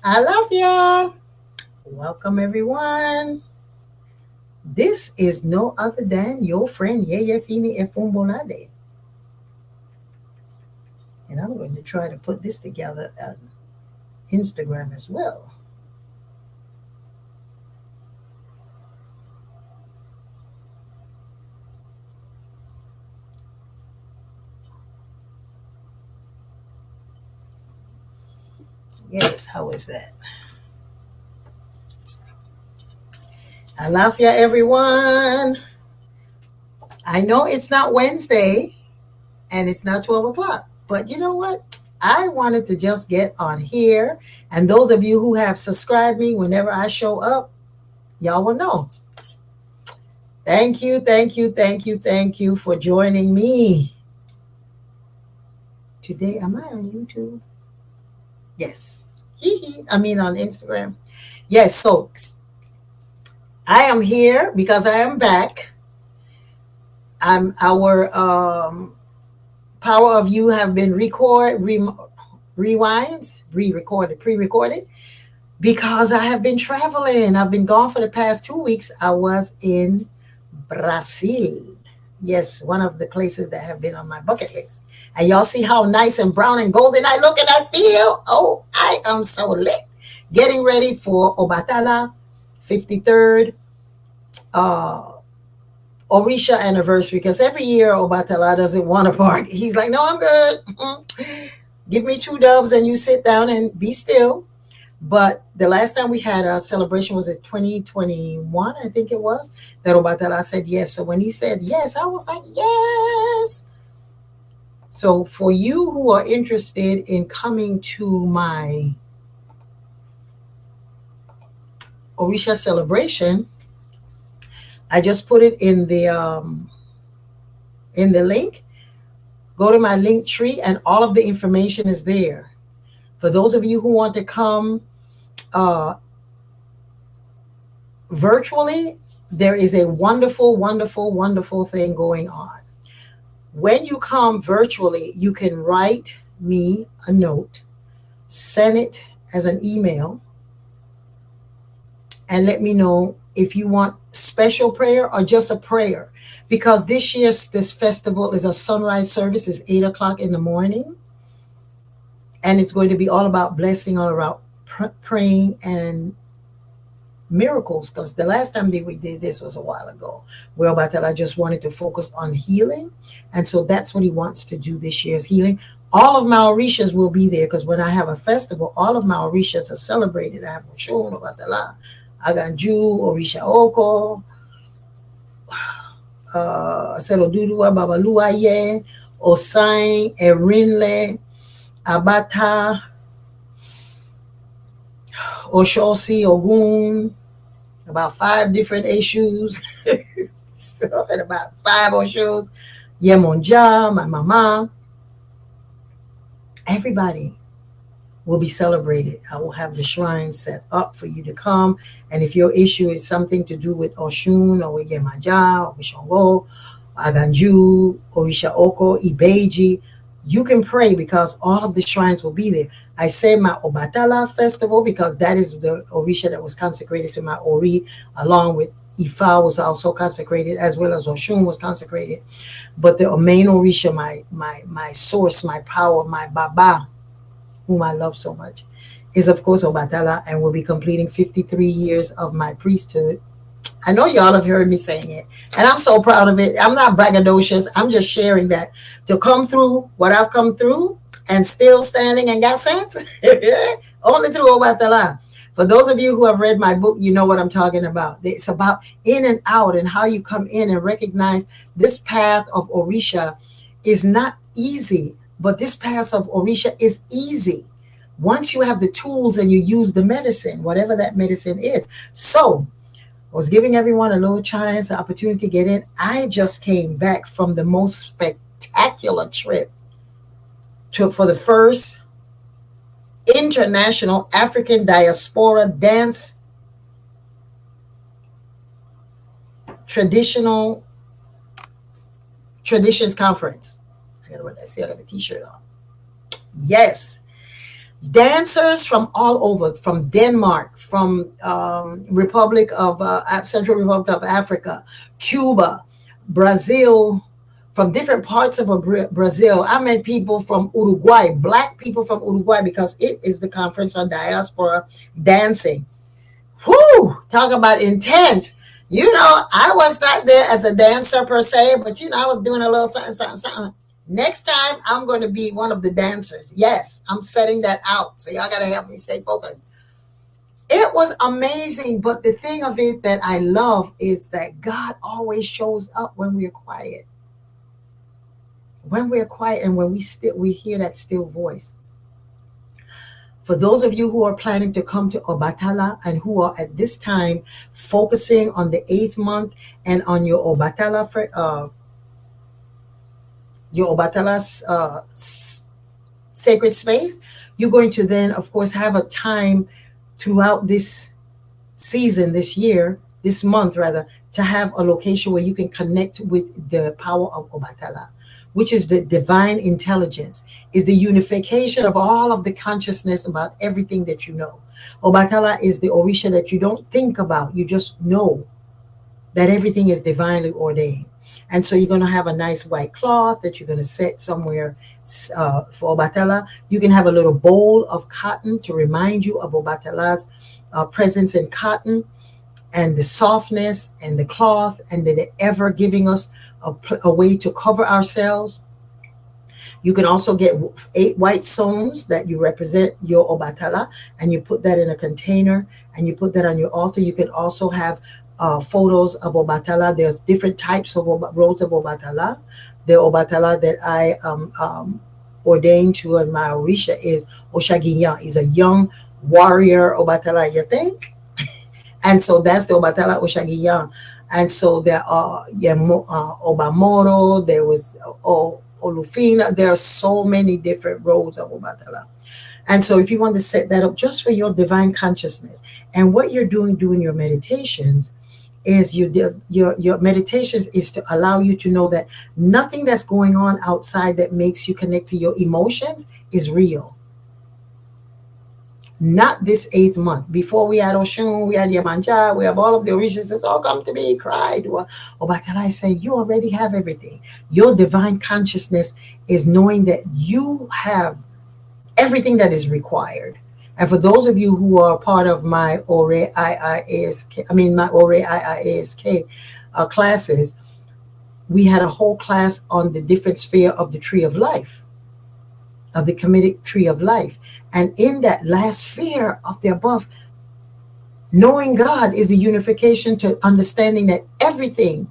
I love ya. Welcome, everyone. This is no other than your friend Yeyefini Efunbolade. And I'm going to try to put this together on Instagram as well. Yes, how is that? I love ya, everyone. I know it's not Wednesday and it's not 12 o'clock, but you know what? I wanted to just get on here. And those of you who have subscribed me whenever I show up, y'all will know. Thank you, thank you, thank you, thank you for joining me. Today, am I on YouTube? Yes. I mean on Instagram. Yes, so I am here because I am back. Our Power of You have been rewinds, re-recorded, pre-recorded because I have been traveling. I've been gone for the past 2 weeks. I was in Brazil. Yes, one of the places that have been on my bucket list. And y'all see how nice and brown and golden I look and I feel? Oh, I am so lit. Getting ready for Obatala 53rd Orisha anniversary because every year Obatala doesn't want to party. He's like, no, I'm good. Give me 2 doves and you sit down and be still. But the last time we had a celebration was in 2021, I think it was, that Obatala said yes. So when he said yes, I was like, yes. So for you who are interested in coming to my Orisha celebration, I just put it in the link. Go to my link tree and all of the information is there. For those of you who want to come uh, virtually, there is a wonderful, wonderful, wonderful thing going on. When you come virtually, you can write me a note, send it as an email, and let me know if you want special prayer or just a prayer. Because this festival is a sunrise service, it's 8 o'clock in the morning. And it's going to be all about blessing, all about praying and miracles. Because the last time that we did this was a while ago. Well, about that, I just wanted to focus on healing. And so that's what he wants to do this year's healing. All of my Orishas will be there because when I have a festival, all of my Orishas are celebrated. I have Oshun, Obatala, Aganju, Orisha Oko, Serodudua, Babaluaye, Osain, Erinle, Abata, Oshosi, Ogun, about 5 different issues, so, and about 5 Oshos, Yemonja, my mama, everybody will be celebrated. I will have the shrine set up for you to come. And if your issue is something to do with Oshun or with Yemaja or Bishongo, Aganju, Orisha Oko, Ibeji, you can pray because all of the shrines will be there. I say my Obatala festival because that is the Orisha that was consecrated to my Ori, along with Ifa was also consecrated, as well as Oshun was consecrated. But the main Orisha, my source, my power, my Baba, whom I love so much, is of course Obatala, and will be completing 53 years of my priesthood. I know y'all have heard me saying it, and I'm so proud of it. I'm not braggadocious. I'm just sharing that to come through what I've come through and still standing and got sense. Only through Obatala. For those of you who have read my book, you know what I'm talking about. It's about in and out and how you come in and recognize this path of Orisha is not easy, but this path of Orisha is easy once you have the tools and you use the medicine, whatever that medicine is. So I was giving everyone a little chance, an opportunity to get in. I just came back from the most spectacular trip for the first International African Diaspora Dance Traditional Traditions Conference. I got a t-shirt on. Yes. Dancers from all over, from Denmark, from Republic of Central Republic of Africa, Cuba, Brazil, from different parts of Brazil. I met people from Uruguay, black people from Uruguay, because it is the conference on diaspora dancing. Whoo! Talk about intense. I was not there as a dancer per se, but I was doing a little something, something, something. Next time, I'm going to be one of the dancers. Yes, I'm setting that out. So y'all got to help me stay focused. It was amazing. But the thing of it that I love is that God always shows up when we're quiet. When we're quiet and when we hear that still voice. For those of you who are planning to come to Obatala and who are at this time focusing on the 8th month and on your Obatala sacred space, you're going to then, of course, have a time throughout this season, this year, this month rather, to have a location where you can connect with the power of Obatala, which is the divine intelligence, is the unification of all of the consciousness about everything that you know. Obatala is the Orisha that you don't think about, you just know that everything is divinely ordained. And so you're going to have a nice white cloth that you're going to set somewhere for Obatala. You can have a little bowl of cotton to remind you of Obatala's presence in cotton, and the softness and the cloth, and the ever giving us a way to cover ourselves. You can also get 8 white stones that you represent your Obatala, and you put that in a container and you put that on your altar. You can also have photos of Obatala. There's different types of roads of Obatala. The Obatala that I ordained to in my Orisha is Oshaginya. Is a young warrior Obatala, you think? And so that's the Obatala Oshaginya. And so there are Obamoro, there was Olufina. There are so many different roads of Obatala. And so if you want to set that up just for your divine consciousness, and what you're doing your meditations is your meditations is to allow you to know that nothing that's going on outside that makes you connect to your emotions is real. Not this 8th month. Before we had Oshun, we had Yemanja, we have all of the Orishas. It's all come to me, cried. Obatala is saying, you already have everything. Your divine consciousness is knowing that you have everything that is required. And for those of you who are part of my Ore IIASK, my Ore IIASK classes, we had a whole class on the different sphere of the tree of life, of the Kemetic tree of life. And in that last sphere of the above, knowing God is the unification to understanding that everything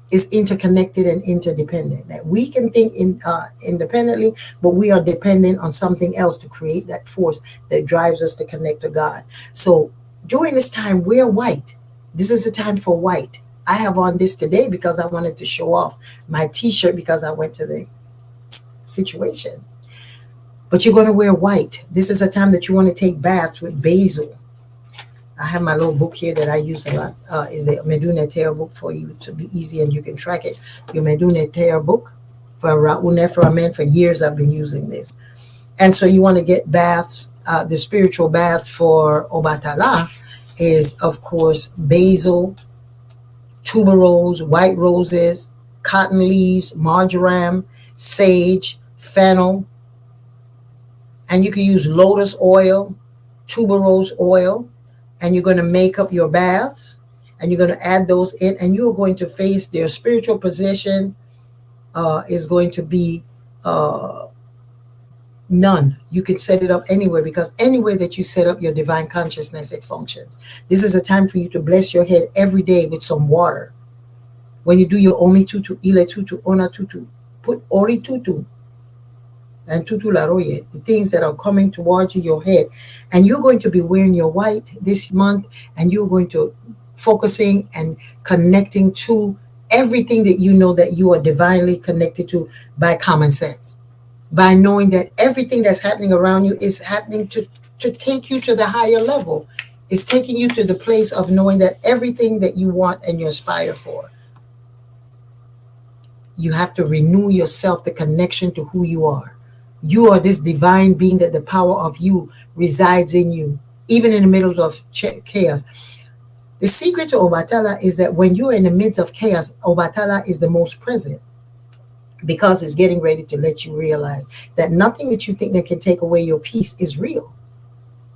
is interconnected and interdependent, that we can think independently, but we are dependent on something else to create that force that drives us to connect to God. So during this time, wear white. This is the time for white. I have on this today because I wanted to show off my t-shirt because I went to the situation. But you're going to wear white. This is a time that you want to take baths with basil. I have my little book here that I use a lot. Is the Meduna Tear book for you to be easy and you can track it. Your Meduna Tear book for Ra'unefra. For years I've been using this. And so you want to get baths. The spiritual baths for Obatala is, of course, basil, tuberose, white roses, cotton leaves, marjoram, sage, fennel. And you can use lotus oil, tuberose oil, and you're going to make up your baths, and you're going to add those in, and you're going to face their spiritual position is going to be none. You can set it up anywhere, because anywhere that you set up your divine consciousness, it functions. This is a time for you to bless your head every day with some water. When you do your Omi Tutu, Ile Tutu, Ona Tutu, put Ori Tutu and Tutu Laroye, the things that are coming towards you, your head. And you're going to be wearing your white this month, and you're going to focusing and connecting to everything that you know that you are divinely connected to by common sense, by knowing that everything that's happening around you is happening to take you to the higher level. It's taking you to the place of knowing that everything that you want and you aspire for, you have to renew yourself, the connection to who you are. You are this divine being that the power of you resides in you, even in the middle of chaos. The secret to Obatala is that when you're in the midst of chaos, Obatala is the most present because it's getting ready to let you realize that nothing that you think that can take away your peace is real.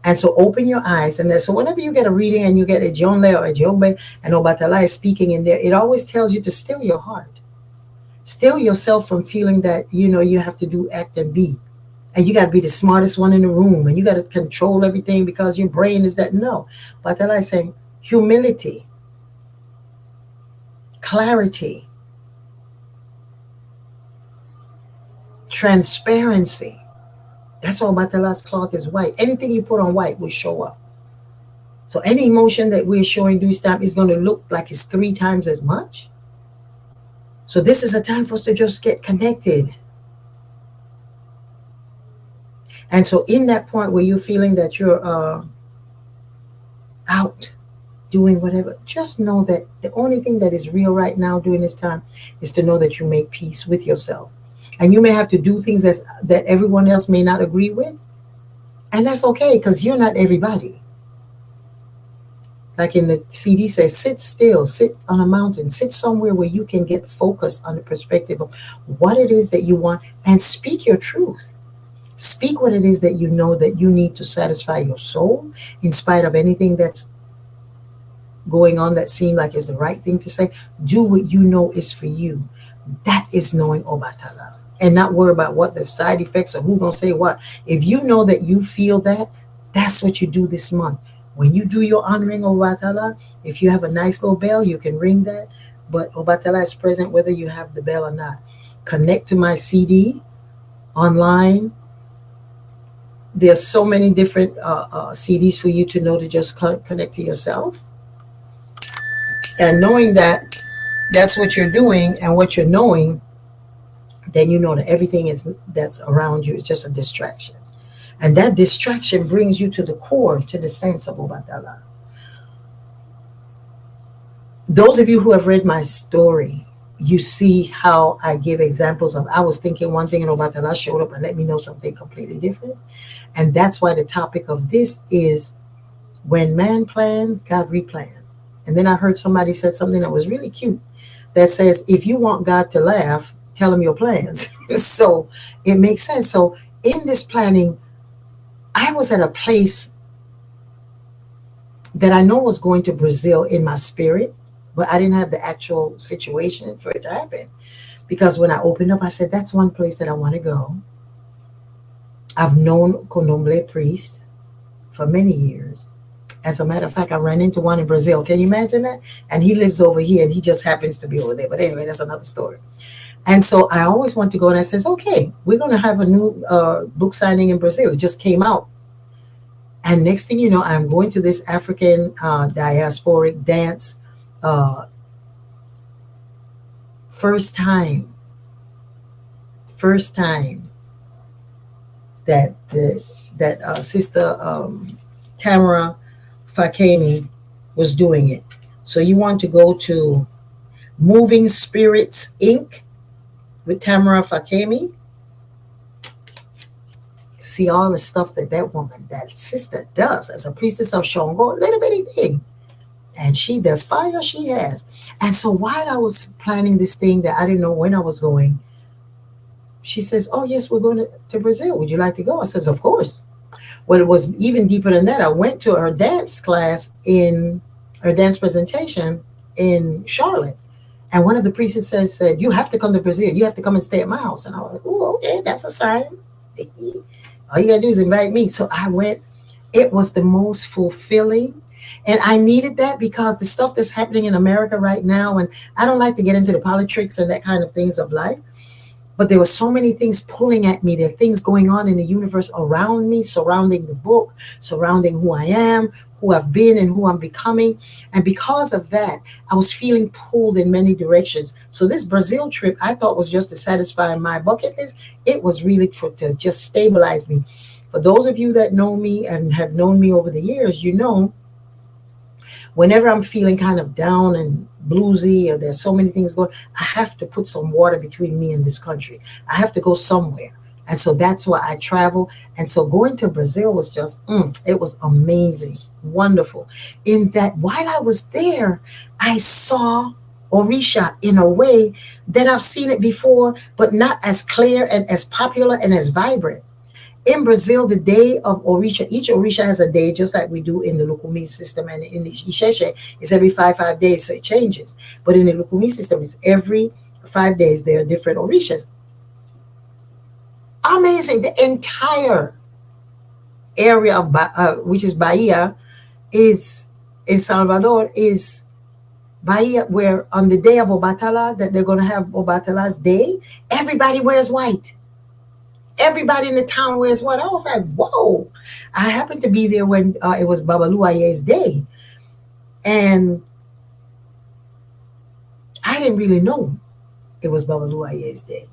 And so open your eyes. And then, so whenever you get a reading and you get a Jonle or a Jombe and Obatala is speaking in there, it always tells you to still your heart. Still yourself from feeling that, you have to do act and be. And you got to be the smartest one in the room. And you got to control everything because your brain is that. No. Obatala is saying humility, clarity, transparency. That's why Batala's cloth is white. Anything you put on white will show up. So any emotion that we're showing this time is going to look like it's 3 times as much. So this is a time for us to just get connected. And so in that point where you're feeling that you're out doing whatever, just know that the only thing that is real right now during this time is to know that you make peace with yourself. And you may have to do things that everyone else may not agree with. And that's okay, because you're not everybody. Like in the CD says, sit still, sit on a mountain, sit somewhere where you can get focused on the perspective of what it is that you want and speak your truth. Speak what it is that you know that you need to satisfy your soul in spite of anything that's going on that seems like is the right thing to say. Do what you know is for you. That is knowing Obatala. And not worry about what the side effects or who's going to say what. If you know that you feel that, that's what you do this month. When you do your honoring of Obatala, if you have a nice little bell, you can ring that. But Obatala is present whether you have the bell or not. Connect to my CD online. There's so many different CDs for you to know to just connect to yourself. And knowing that that's what you're doing and what you're knowing, then you know that everything that's around you is just a distraction. And that distraction brings you to the core, to the sense of Obatala. Those of you who have read my story, you see how I give examples of I was thinking one thing and Obatala showed up and let me know something completely different. And that's why the topic of this is when man plans, God replans. And then I heard somebody said something that was really cute that says, if you want God to laugh, tell him your plans. So it makes sense. So in this planning, I was at a place that I know was going to Brazil in my spirit, but I didn't have the actual situation for it to happen. Because when I opened up, I said, that's one place that I want to go. I've known Condomble priest for many years. As a matter of fact, I ran into one in Brazil. Can you imagine that? And he lives over here and he just happens to be over there. But anyway, that's another story. And so I always want to go, and I says, okay, we're going to have a new book signing in Brazil. It just came out. And next thing you know, I'm going to this African diasporic dance first time that sister Tamara Fakemi was doing it. So you want to go to Moving Spirits Inc. with Tamara Fakemi. See all the stuff that woman, that sister does as a priestess of Shango, little bitty thing. And the fire she has. And so while I was planning this thing that I didn't know when I was going, she says, oh yes, we're going to Brazil. Would you like to go? I says, of course. Well, it was even deeper than that. I went to her dance class her dance presentation in Charlotte. And one of the priestesses said, you have to come to Brazil. You have to come and stay at my house. And I was like, oh, okay, that's a sign. All you got to do is invite me. So I went. It was the most fulfilling. And I needed that because the stuff that's happening in America right now, and I don't like to get into the politics and that kind of things of life, but there were so many things pulling at me. There are things going on in the universe around me, surrounding the book, surrounding who I am, who I've been, and who I'm becoming. And because of that, I was feeling pulled in many directions. So this Brazil trip, I thought was just to satisfy my bucket list. It was really to just stabilize me. For those of you that know me and have known me over the years, you know, whenever I'm feeling kind of down and bluesy or there's so many things going, I have to put some water between me and this country. I have to go somewhere. And so that's why I travel. And so going to Brazil was just, it was amazing, wonderful. In that while I was there, I saw Orisha in a way that I've seen it before, but not as clear and as popular and as vibrant. In Brazil, the day of Orisha, each Orisha has a day, just like we do in the Lukumi system, and in the Isheshe, it's every 5 days, so it changes. But in the Lukumi system, it's every 5 days, there are different Orishas. Amazing. The entire area of which is Bahia, is in Salvador, is Bahia, where on the day of Obatala, that they're going to have Obatala's day, everybody wears white. Everybody in the town wears white. I was like, whoa. I happened to be there when it was Babaluaye's day. And I didn't really know it was Babaluaye's day.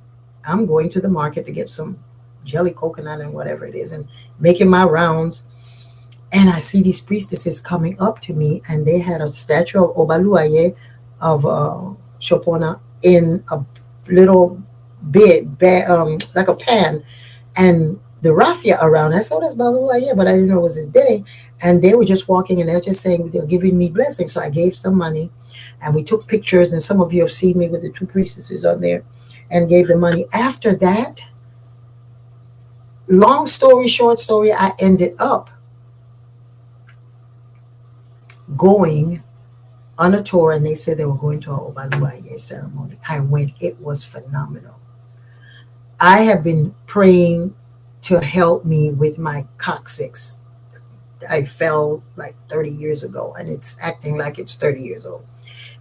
I'm going to the market to get some jelly coconut and whatever it is and making my rounds. And I see these priestesses coming up to me, and they had a statue of Obaluaye, of Shopona, in a little bit, like a pan, and the raffia around. I saw, that's Babaluaye, but I didn't know it was his day. And they were just walking, and they're just saying they're giving me blessings. So I gave some money, and we took pictures, and some of you have seen me with the two priestesses on there, and gave the money. After that, long story, short story, I ended up going on a tour, and they said they were going to an Obaluaye ceremony. I went. It was phenomenal. I have been praying to help me with my coccyx. I fell like 30 years ago, and it's acting like it's 30 years old.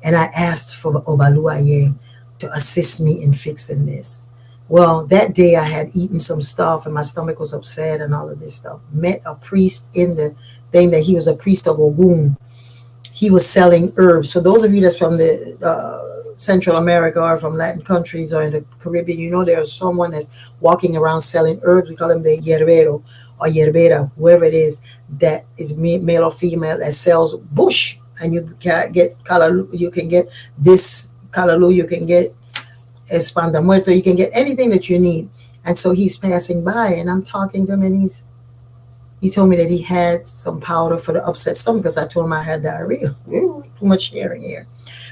And I asked for Obaluaye to assist me in fixing this. Well, that day I had eaten some stuff, and my stomach was upset and all of this stuff. Met a priest in the thing, that he was a priest of Ogun. He was selling herbs. For those of you that's from the Central America or from Latin countries or in the Caribbean, you know there's someone that's walking around selling herbs. We call him the yerbero or yerbera, whoever it is that is male or female, that sells bush. And you can get calalu, you can get this calalu, you can get espanda muerto, you can get anything that you need. And so he's passing by, and I'm talking to him, and he told me that he had some powder for the upset stomach, because I told him I had diarrhea. Ooh, too much sharing here.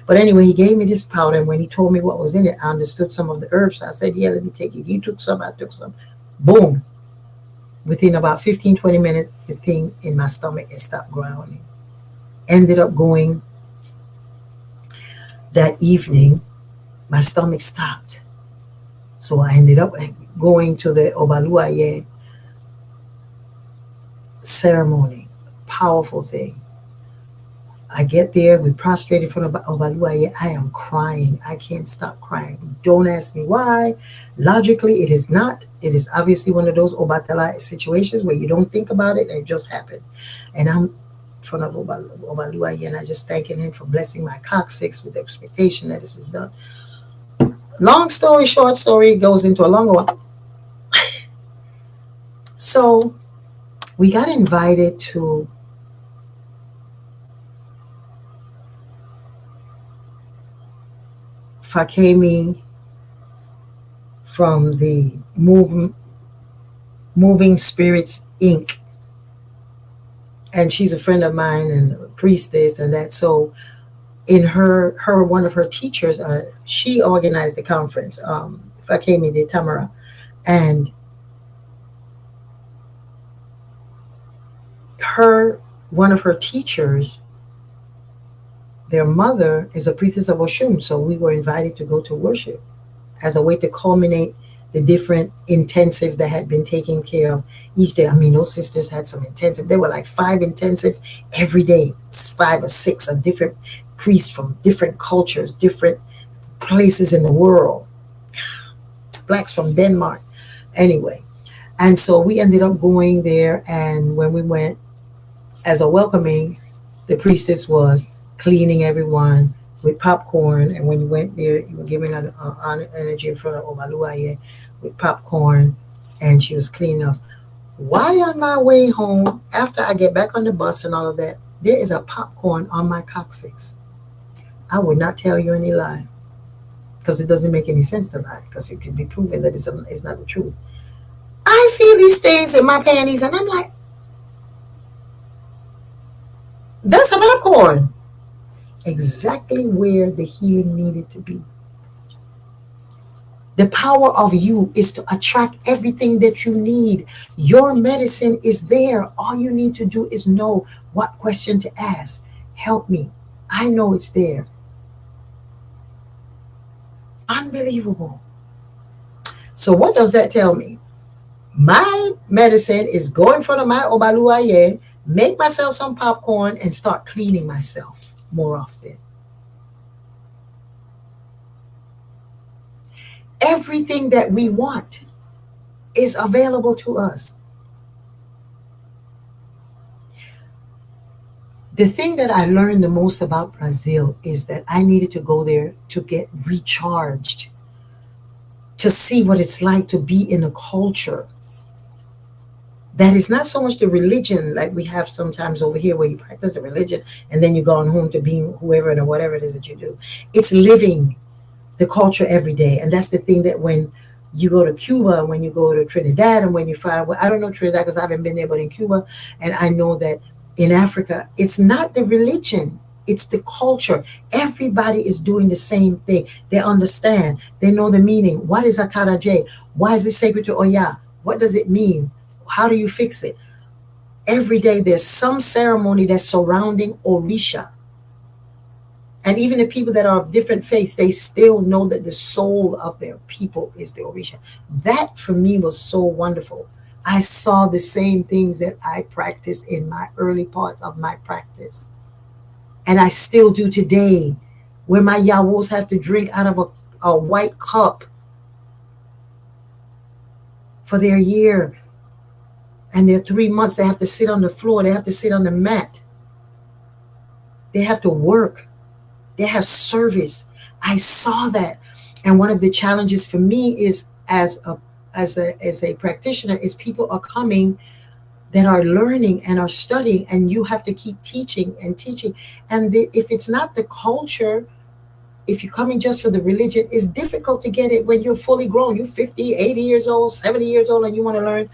But anyway, he gave me this powder, and when he told me what was in it, I understood some of the herbs. So I said, yeah, let me take it. He took some, I took some. Boom. Within about 15, 20 minutes, the thing in my stomach had stopped growling. Ended up going that evening, my stomach stopped. So I ended up going to the Obaluaye ceremony. Powerful thing. I get there, we prostrate in front of Obaluaye. I am crying. I can't stop crying. Don't ask me why. Logically, it is not. It is obviously one of those Obatala situations where you don't think about it and it just happens. And I'm in front of Obaluaye, and I just thanking him for blessing my coccyx with the expectation that this is done. Long story, short story, goes into a longer one. So we got invited to Fakemi from the Moving Spirits Inc. And she's a friend of mine and a priestess and that. So in her one of her teachers, she organized the conference, Fakemi de Tamara. And one of her teachers, their mother is a priestess of Oshun. So we were invited to go to worship as a way to culminate the different intensive that had been taken care of each day. I mean, those sisters had some intensive. There were like 5 intensive every day, 5 or 6 of different priests from different cultures, different places in the world. Blacks from Denmark. Anyway, and so we ended up going there. And when we went, as a welcoming, the priestess was cleaning everyone with popcorn. And when you went there, you were giving an energy in front of Obaluaye with popcorn, and she was cleaning us. Why on my way home, after I get back on the bus and all of that, there is a popcorn on my coccyx? I would not tell you any lie, because it doesn't make any sense to lie, because it can be proven that it's not the truth. I feel these things in my panties, and I'm like, that's a popcorn. Exactly where the healing needed to be. The power of you is to attract everything that you need. Your medicine is there. All you need to do is know what question to ask. Help me. I know it's there. Unbelievable. So, what does that tell me? My medicine is go in front of my Obaluaye, make myself some popcorn, and start cleaning myself more often. Everything that we want is available to us. The thing that I learned the most about Brazil is that I needed to go there to get recharged, to see what it's like to be in a culture that is not so much the religion like we have sometimes over here where you practice the religion and then you go on home to being whoever and whatever it is that you do. It's living the culture every day. And that's the thing that when you go to Cuba, when you go to Trinidad, and when you find, well, I don't know Trinidad because I haven't been there, but in Cuba, and I know that in Africa, it's not the religion, it's the culture. Everybody is doing the same thing. They understand, they know the meaning. What is Akaraje? Why is it sacred to Oya? What does it mean? How do you fix it? Every day there's some ceremony that's surrounding Orisha. And even the people that are of different faiths, they still know that the soul of their people is the Orisha. That for me was so wonderful. I saw the same things that I practiced in my early part of my practice. And I still do today, where my Yawos have to drink out of a white cup for their year. And their 3 months, they have to sit on the floor. They have to sit on the mat. They have to work. They have service. I saw that. And one of the challenges for me is as a practitioner is people are coming that are learning and are studying, and you have to keep teaching and teaching. And if it's not the culture, if you're coming just for the religion, it's difficult to get it when you're fully grown. You're 50, 80 years old, 70 years old, and you want to learn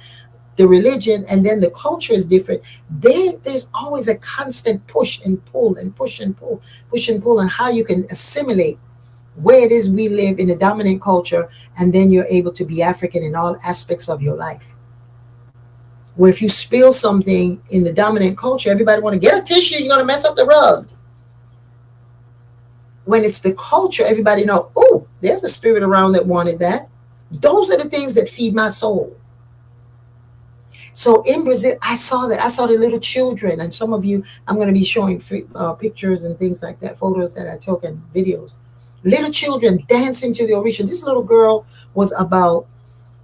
the religion, and then the culture is different. There's always a constant push and pull and push and pull, push and pull on how you can assimilate where it is we live in the dominant culture, and then you're able to be African in all aspects of your life. Where if you spill something in the dominant culture, everybody want to get a tissue, you're going to mess up the rug. When it's the culture, everybody know, oh, there's a spirit around that wanted that. Those are the things that feed my soul. So in Brazil, I saw that. I saw the little children, and some of you, I'm going to be showing pictures and things like that, photos that I took and videos. Little children dancing to the Orisha. This little girl was about,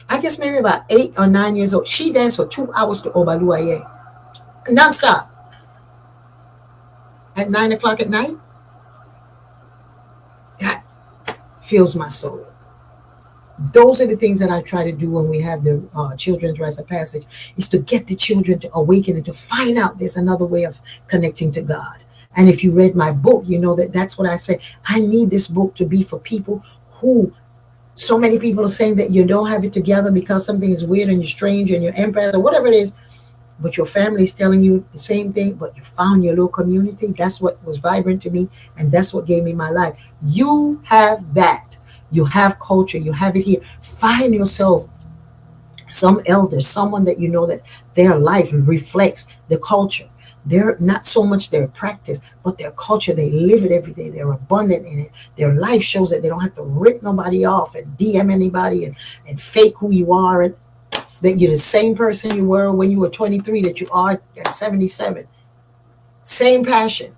I guess maybe about 8 or 9 years old. She danced for 2 hours to Obaluaye, nonstop. At 9 o'clock at night, that fills my soul. Those are the things that I try to do when we have the children's rites of passage, is to get the children to awaken and to find out there's another way of connecting to God. And if you read my book, you know that that's what I say. I need this book to be for people who, so many people are saying that you don't have it together because something is weird and you're strange and you're empath or whatever it is, but your family is telling you the same thing, but you found your little community. That's what was vibrant to me, and that's what gave me my life. You have that. You have culture. You have it here. Find yourself some elder, someone that you know that their life reflects the culture. They're not so much their practice, but their culture. They live it every day. They're abundant in it. Their life shows that they don't have to rip nobody off and DM anybody and fake who you are, and that you're the same person you were when you were 23 that you are at 77. Same passion.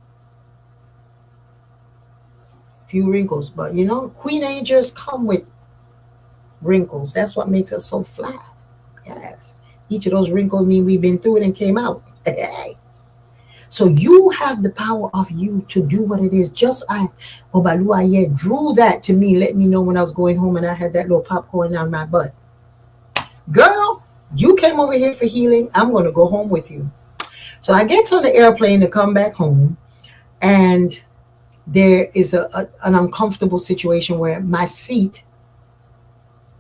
Few wrinkles, but you know, queenagers come with wrinkles. That's what makes us so flat. Yes. Each of those wrinkles mean we've been through it and came out. Hey. So you have the power of you to do what it is. Just Obaluaye drew that to me, let me know when I was going home and I had that little popcorn down my butt. Girl, you came over here for healing. I'm going to go home with you. So I get on the airplane to come back home, and there is an uncomfortable situation where my seat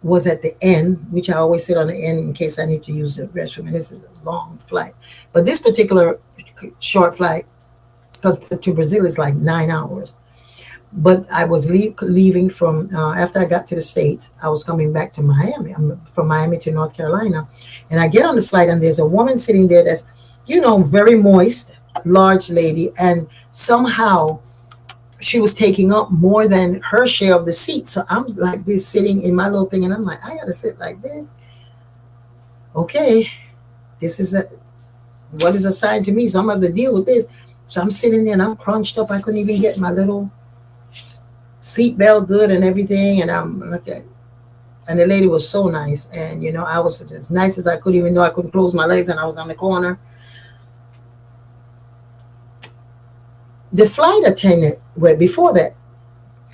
was at the end, which I always sit on the end in case I need to use the restroom. And this is a long flight. But this particular short flight, because to Brazil is like 9 hours. But I was leaving from after I got to the States, I was coming back to Miami. I'm from Miami to North Carolina. And I get on the flight, and there's a woman sitting there that's, very moist, large lady. And somehow she was taking up more than her share of the seat. So I'm like this sitting in my little thing, and I'm like, I gotta sit like this. Okay, this is what is assigned to me. So I'm gonna have to deal with this. So I'm sitting there and I'm crunched up. I couldn't even get my little seatbelt good and everything. And I'm looking, and the lady was so nice. And I was as nice as I could, even though I couldn't close my legs and I was on the corner. The flight attendant, well, before that,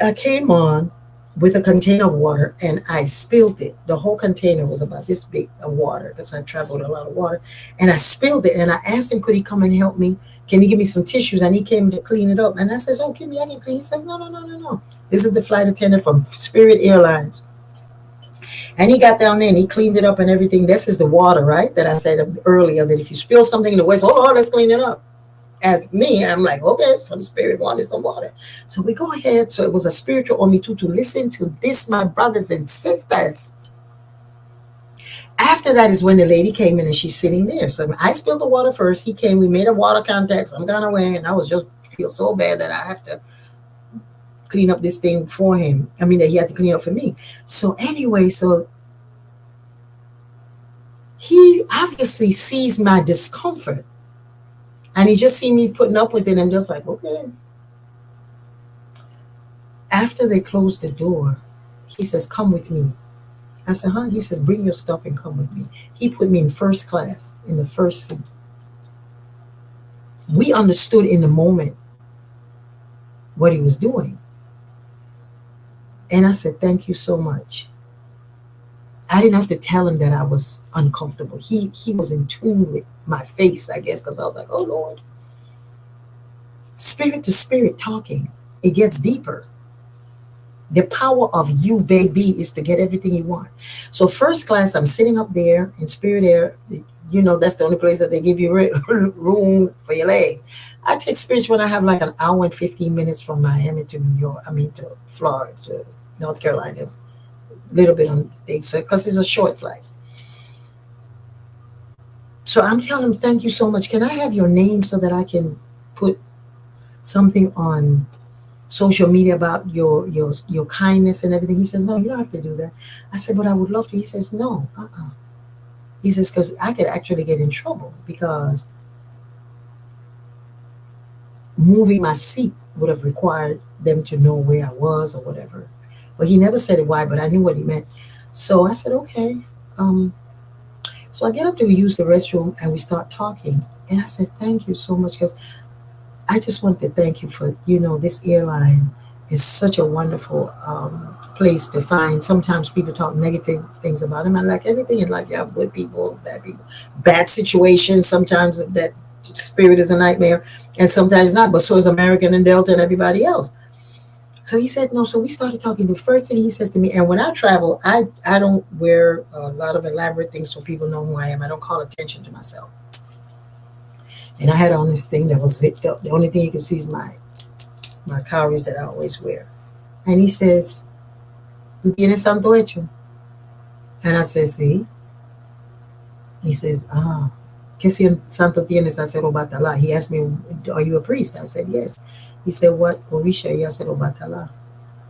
I came on with a container of water and I spilled it. The whole container was about this big of water because I traveled a lot of water. And I spilled it and I asked him, could he come and help me? Can he give me some tissues? And he came to clean it up. And I says, oh, Kimmy, I can clean. He says, no, no, no, no, no. This is the flight attendant from Spirit Airlines. And he got down there and he cleaned it up and everything. This is the water, right? That I said earlier, that if you spill something in the West, oh, let's clean it up. As me, I'm like, okay, some spirit wanted some water. So we go ahead. So it was a spiritual on me too, to listen to this, my brothers and sisters. After that is when the lady came in and she's sitting there. So I spilled the water first. He came, we made a water contact some kind of way, and I was just feel so bad that I have to clean up this thing for him. I mean, that he had to clean up for me. So anyway, so he obviously sees my discomfort. And he just see me putting up with it. I'm just like, okay. After they closed the door, he says, come with me. I said, huh? He says, bring your stuff and come with me. He put me in first class, in the first seat. We understood in the moment what he was doing. And I said, thank you so much. I didn't have to tell him that I was uncomfortable. He was in tune with my face, I guess, because I was like, oh, Lord. Spirit to spirit talking, it gets deeper. The power of you, baby, is to get everything you want. So first class, I'm sitting up there in Spirit Air. That's the only place that they give you room for your legs. I take Spirit when I have like an hour and 15 minutes from Miami to New York. To Florida, to North Carolina. It's a little bit on the so because it's a short flight. So I'm telling him, thank you so much. Can I have your name so that I can put something on social media about your kindness and everything? He says, no, you don't have to do that. I said, but I would love to. He says, no, He says, because I could actually get in trouble because moving my seat would have required them to know where I was or whatever. But he never said it why, but I knew what he meant. So I said, okay. So I get up to use the restroom and we start talking. And I said, thank you so much, because I just want to thank you for, this airline is such a wonderful place to find. Sometimes people talk negative things about them. And like everything in life, you have good people, bad situations. Sometimes that Spirit is a nightmare and sometimes not, but so is American and Delta and everybody else. So he said, no. So we started talking. The first thing he says to me, and when I travel, I don't wear a lot of elaborate things so people know who I am. I don't call attention to myself. And I had on this thing that was zipped up. The only thing you can see is my cowries that I always wear. And he says, ¿Tú tienes santo hecho? And I said, sí. He says, ¿Qué santo tienes? I said, Obatala. He asked me, are you a priest? I said, yes. He said, what Orisha? I said, Obatala.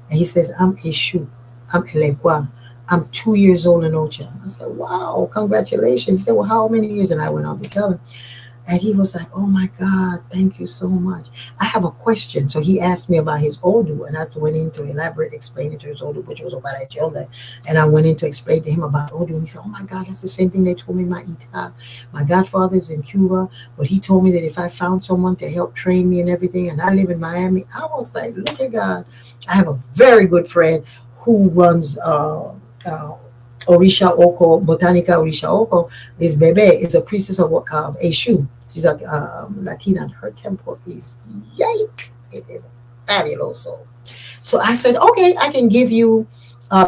And he says, I'm Eshu. I'm Elekwa. I'm 2 years old in Ocha. I said, wow, congratulations. He said, well, how many years? And I went on to tell him. And he was like, oh my God, thank you so much. I have a question. So he asked me about his Odu, and I went in to elaborate, explaining to his Odu, which was about Echonda. And I went in to explain to him about Odu. And he said, oh my God, that's the same thing they told me my Ita. My godfather's in Cuba, but he told me that if I found someone to help train me and everything, and I live in Miami, I was like, look at God. I have a very good friend who runs Orisha Oko, Botanica Orisha Oko. Is Bebe, is a priestess of Eshu. She's a Latina, and her temple is, yikes, it is fabulous. So I said, okay, I can give you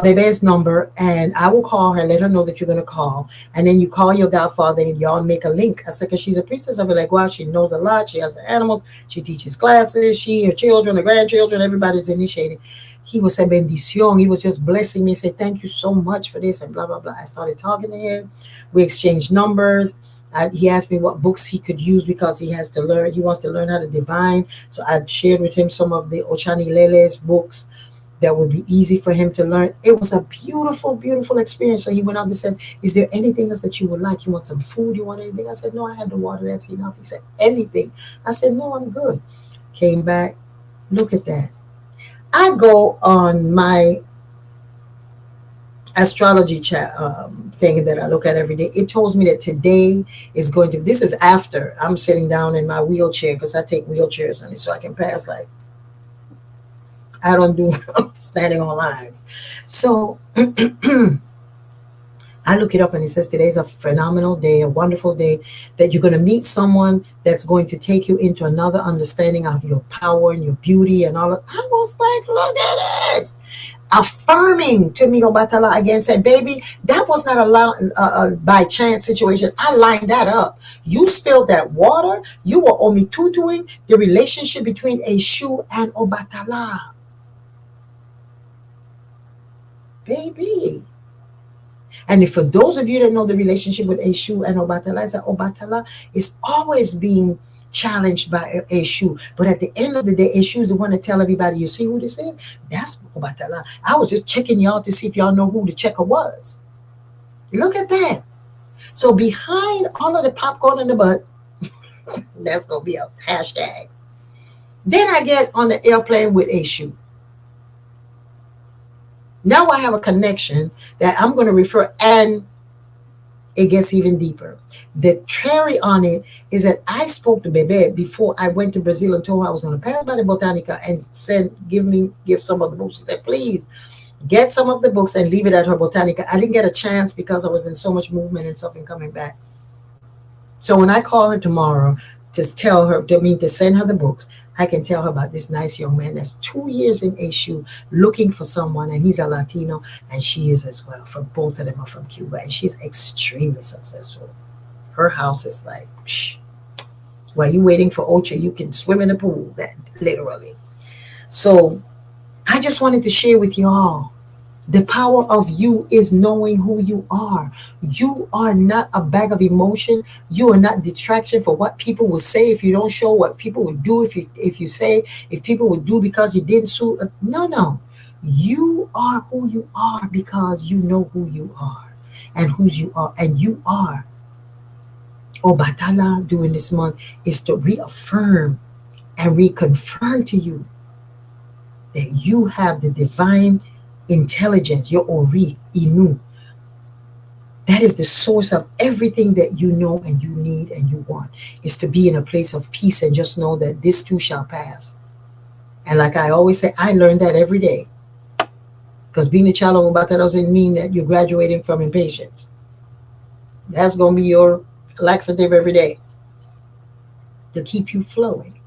Bebe's number, and I will call her, let her know that you're going to call. And then you call your godfather and y'all make a link. I said, because she's a priestess. I'll be like, wow, she knows a lot. She has the animals. She teaches classes. She, her children, her grandchildren, everybody's initiated. He was a bendición. He was just blessing me, say, thank you so much for this, and blah, blah, blah. I started talking to him. We exchanged numbers. He asked me what books he could use because he has to learn. He wants to learn how to divine. So I shared with him some of the Ochani Lele's books that would be easy for him to learn. It was a beautiful, beautiful experience. So he went out and said, is there anything else that you would like? You want some food? You want anything? I said, no, I had the water. That's enough. He said, anything? I said, no, I'm good. Came back. Look at that. I go on my astrology chat thing that I look at every day. It tells me that today is going to, this is after I'm sitting down in my wheelchair because I take wheelchairs on it so I can pass like, I don't do standing on lines. So I look it up and it says today's a phenomenal day, a wonderful day, that you're going to meet someone that's going to take you into another understanding of your power and your beauty and all of. I was like, look at this. Affirming to me, Obatala again said, baby, that was not a by chance situation. I lined that up. You spilled that water. You were omitutuing the relationship between Eshu and Obatala. Baby. And if for those of you that know the relationship with Eshu and Obatala, is that Obatala is always being challenged by Eshu. But at the end of the day, Eshu is the one to tell everybody, you see who this is? That's Obatala. I was just checking y'all to see if y'all know who the checker was. Look at that. So behind all of the popcorn in the butt, that's going to be a hashtag. Then I get on the airplane with Eshu. Now I have a connection that I'm going to refer, and it gets even deeper. The cherry on it is that I spoke to Bebe before I went to Brazil and told her I was going to pass by the Botanica and give some of the books. She said, please get some of the books and leave it at her Botanica. I didn't get a chance because I was in so much movement and stuff and coming back. So when I call her tomorrow to tell her, to send her the books, I can tell her about this nice young man that's 2 years in Eshu looking for someone, and he's a Latino, and she is as well. For both of them are from Cuba, and she's extremely successful. Her house is like, psh. While you waiting for Ocha, you can swim in the pool, that literally. So I just wanted to share with y'all. The power of you is knowing who you are. You are not a bag of emotion. You are not distraction for what people will say if you don't show, what people will do if people will do because you didn't sue. No. You are who you are because you know who you are and whose you are. And you are. Obatala during this month is to reaffirm and reconfirm to you that you have the divine intelligence, your Ori, Inu. That is the source of everything that you know and you need and you want, is to be in a place of peace and just know that this too shall pass. And like I always say, I learned that every day. Because being a child of Obata doesn't mean that you're graduating from impatience. That's going to be your laxative every day to keep you flowing,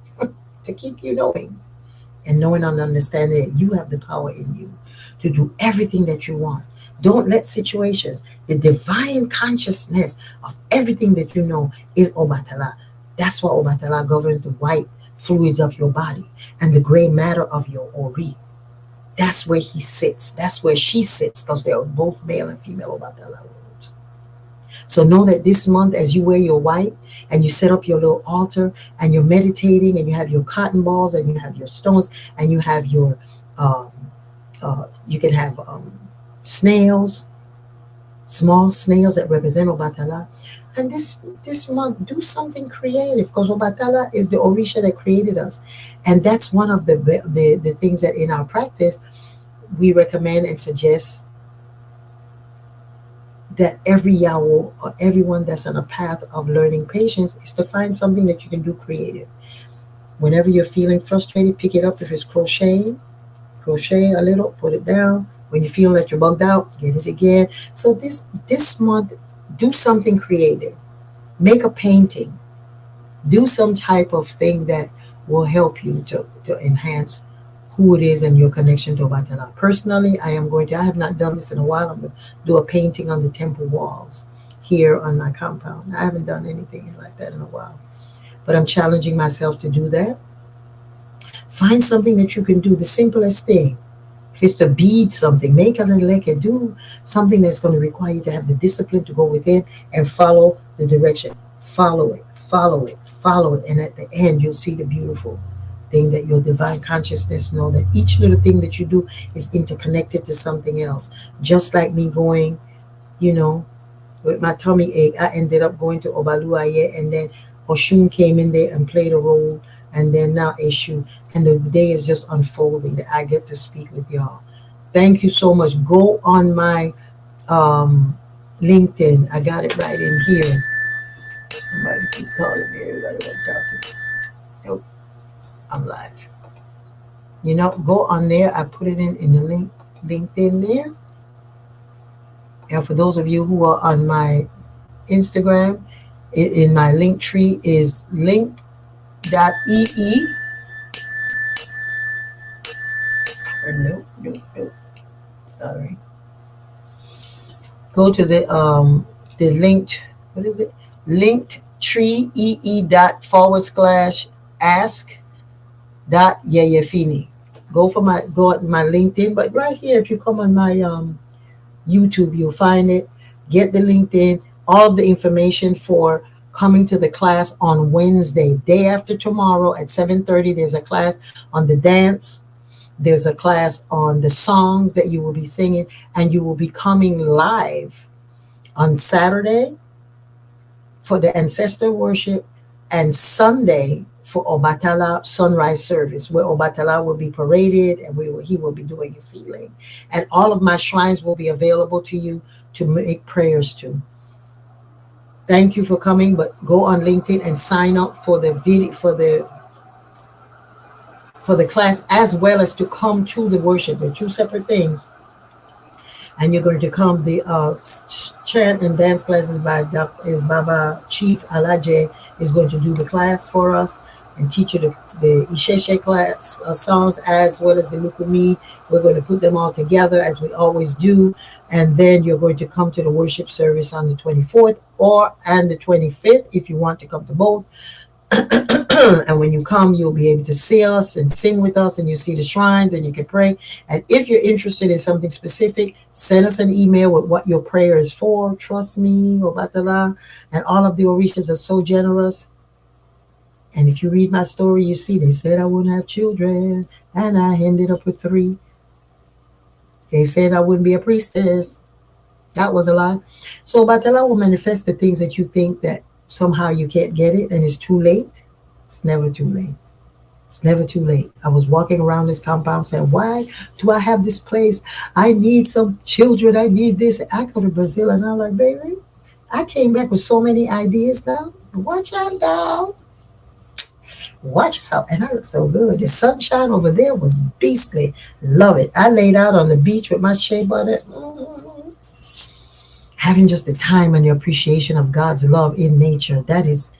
to keep you knowing. And knowing and understanding that you have the power in you to do everything that you want. Don't let situations, the divine consciousness of everything that you know is Obatala. That's why Obatala governs the white fluids of your body and the gray matter of your Ori. That's where he sits. That's where she sits, because they are both male and female Obatala. So know that this month, as you wear your white and you set up your little altar and you're meditating and you have your cotton balls and you have your stones and you have your, you can have snails, small snails that represent Obatala. And this month, do something creative, because Obatala is the Orisha that created us. And that's one of the things that in our practice, we recommend and suggest that every Yawo or everyone that's on a path of learning patience is to find something that you can do creative. Whenever you're feeling frustrated, pick it up. If it's crochet a little, put it down. When you feel that you're bugged out, get it again. So this month, do something creative. Make a painting. Do some type of thing that will help you to enhance who it is and your connection to Obatala. Personally, I have not done this in a while. I'm going to do a painting on the temple walls here on my compound. I haven't done anything like that in a while, but I'm challenging myself to do that. Find something that you can do, the simplest thing. If it's to bead something, make a little like it, do something that's going to require you to have the discipline to go within and follow the direction. Follow it, follow it, follow it. And at the end, you'll see the beautiful thing that your divine consciousness know that each little thing that you do is interconnected to something else. Just like me going, you know, with my tummy ache, I ended up going to Obaluaye, and then Oshun came in there and played a role, and then now Eshu, and the day is just unfolding that I get to speak with y'all. Thank you so much. Go on my LinkedIn. I got it right in here. Somebody keep calling me. Everybody want to talk to me. Nope, I'm live. You know, go on there. I put it in the link, LinkedIn there. And for those of you who are on my Instagram, in my link tree is link.ee. Nope. Sorry. Go to the linked, what is it? Linked tree /ask Yeyefini. Go on my LinkedIn, but right here, if you come on my YouTube, you'll find it. Get the LinkedIn, all of the information for coming to the class on Wednesday, day after tomorrow at 7:30. There's a class on the dance. There's a class on the songs that you will be singing, and you will be coming live on Saturday for the ancestor worship and Sunday for Obatala sunrise service, where Obatala will be paraded and he will be doing his healing. And all of my shrines will be available to you to make prayers to. Thank you for coming, but go on LinkedIn and sign up for the video for the class, as well as to come to the worship. They're two separate things. And you're going to come, the chant and dance classes by Baba Chief Alaje is going to do the class for us and teach you the Isheshe class songs, as well as the Lukumi. We're going to put them all together as we always do. And then you're going to come to the worship service on the 24th and the 25th if you want to come to both. And when you come, you'll be able to see us and sing with us, and you see the shrines and you can pray. And if you're interested in something specific, send us an email with what your prayer is for. Trust me, Obatala, and all of the Orishas are so generous. And if you read my story, you see they said I wouldn't have children, and I ended up with 3. They said I wouldn't be a priestess. That was a lie. So Obatala will manifest the things that you think that somehow you can't get it and it's too late. It's never too late. It's never too late. I was walking around this compound saying, why do I have this place? I need some children. I need this. I go to Brazil and I'm like, baby, I came back with so many ideas now. Watch out, dog. Watch out. And I look so good. The sunshine over there was beastly. Love it. I laid out on the beach with my shea butter. Having just the time and the appreciation of God's love in nature. That is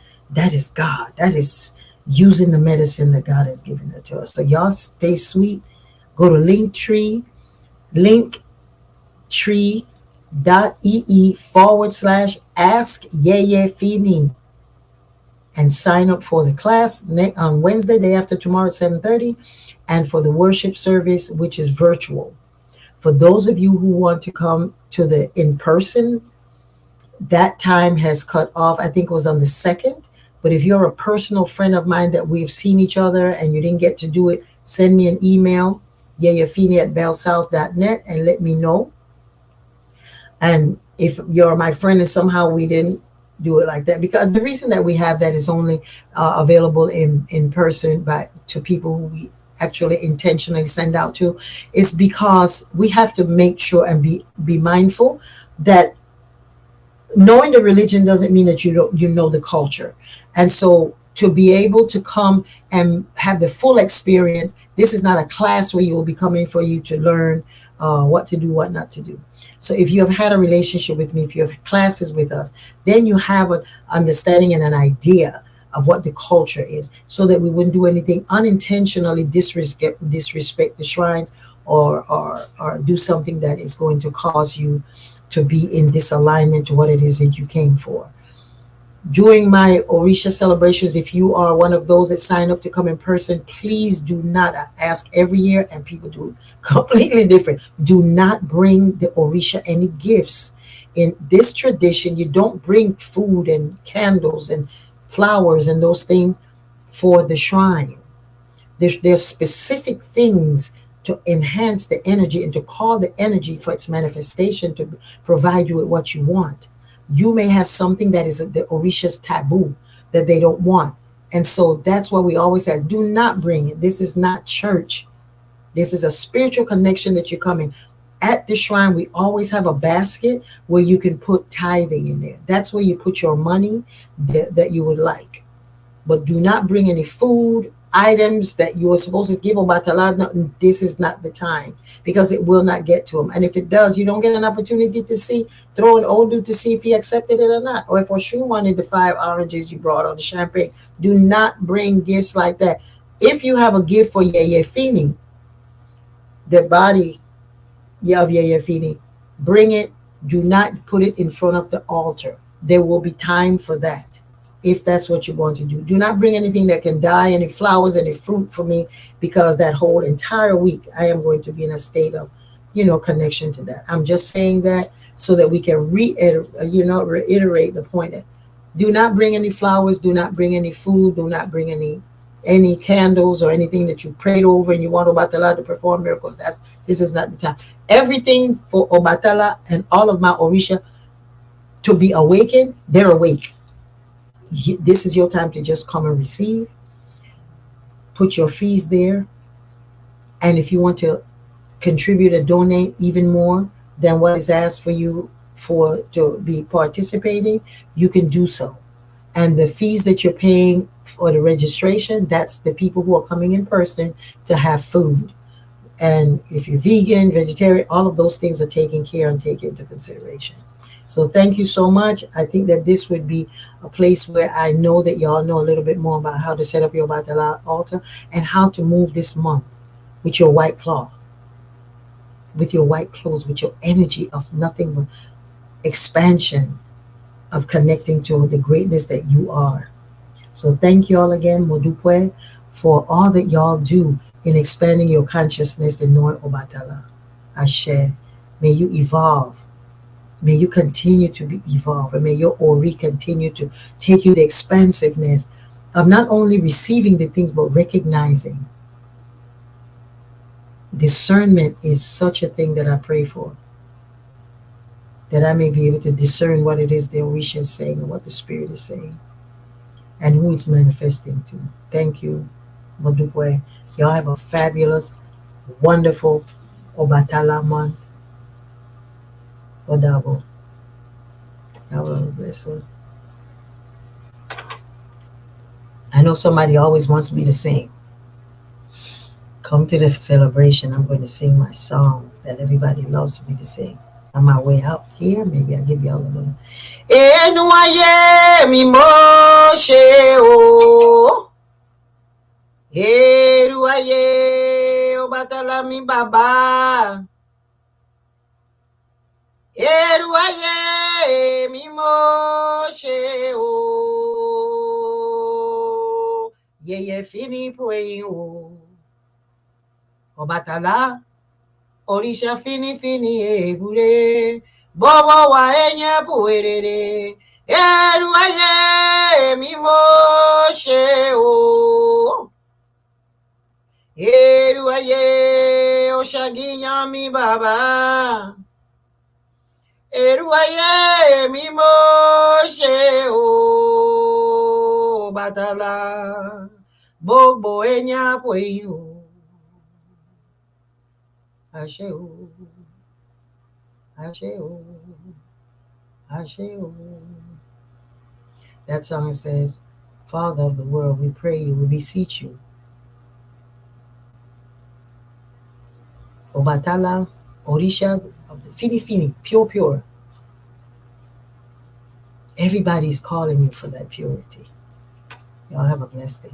God. That is using the medicine that God has given it to us. So y'all stay sweet. Go to linktree.ee /ask Yeyefini and sign up for the class on Wednesday, day after tomorrow at 7:30, and for the worship service, which is virtual. For those of you who want to come to the in-person, that time has cut off. I think it was on the 2nd. But if you're a personal friend of mine that we've seen each other and you didn't get to do it, send me an email, yeyefini@bellsouth.net, and let me know. And if you're my friend and somehow we didn't do it like that, because the reason that we have that is only available in person to people who we actually intentionally send out to, is because we have to make sure and be mindful that knowing the religion doesn't mean that you know the culture. And so to be able to come and have the full experience, this is not a class where you will be coming for you to learn what to do, what not to do. So if you have had a relationship with me, if you have classes with us, then you have an understanding and an idea of what the culture is, so that we wouldn't do anything unintentionally disrespect the shrines, or do something that is going to cause you to be in disalignment to what it is that you came for. During my Orisha celebrations, if you are one of those that sign up to come in person, please do not, I ask every year and people do completely different. Do not bring the Orisha any gifts. In this tradition, you don't bring food and candles and flowers and those things for the shrine. There's specific things to enhance the energy and to call the energy for its manifestation to provide you with what you want. You may have something that is the Orisha's taboo that they don't want. And so that's why we always say, do not bring it. This is not church. This is a spiritual connection that you're coming. At the shrine, we always have a basket where you can put tithing in there. That's where you put your money that you would like. But do not bring any food, items that you are supposed to give Obatala. No, this is not the time, because it will not get to him. And if it does, you don't get an opportunity to see, throw an Odu to see if he accepted it or not. Or if Oshun wanted the 5 oranges you brought or the champagne. Do not bring gifts like that. If you have a gift for Yeyefini, the body of Yeyefini, bring it. Do not put it in front of the altar. There will be time for that, if that's what you want to do. Do not bring anything that can die, any flowers, any fruit for me, because that whole entire week I am going to be in a state of, connection to that. I'm just saying that so that we can reiterate the point that do not bring any flowers, do not bring any food, do not bring any candles or anything that you prayed over and you want Obatala to perform miracles. This is not the time. Everything for Obatala and all of my Orisha to be awakened, they're awake. This is your time to just come and receive. Put your fees there. And if you want to contribute or donate even more than what is asked for you to be participating, you can do so. And the fees that you're paying for the registration, that's the people who are coming in person to have food. And if you're vegan, vegetarian, all of those things are taken care and taken into consideration. So thank you so much. I think that this would be a place where I know that y'all know a little bit more about how to set up your Batala altar and how to move this month with your white cloth, with your white clothes, with your energy of nothing but expansion, of connecting to the greatness that you are. So thank you all again, Modupwe, for all that y'all do in expanding your consciousness and knowing Obatala. Ashe. May you evolve. May you continue to be evolved, and may your Ori continue to take you the expansiveness of not only receiving the things, but recognizing. Discernment is such a thing that I pray for, that I may be able to discern what it is the Orisha is saying and what the Spirit is saying and who it's manifesting to. Thank you, Modupwe. Y'all have a fabulous, wonderful Obatala month. Odabo. Have a blessed one. I know somebody always wants me to sing. Come to the celebration. I'm going to sing my song that everybody loves me to sing. On my way out here, maybe I'll give y'all a little. Enuaye mi moshe o. Eruaye Obatala mi baba. Eruaye mi moshe o. Yeyefini pwe o. Obatala Orisha fini egure. Bobo wa enye puerere. Eruaye mi moshe o. Eruaye oshaginya mi baba. Eruaye mi moshe o. Batala bobo enya pueyo. Ashe o. Ashe o. Ashe o. That song says, Father of the world, we pray you, we beseech you. Obatala, Orisha, of the Fini, pure. Everybody's calling you for that purity. Y'all have a blessed day.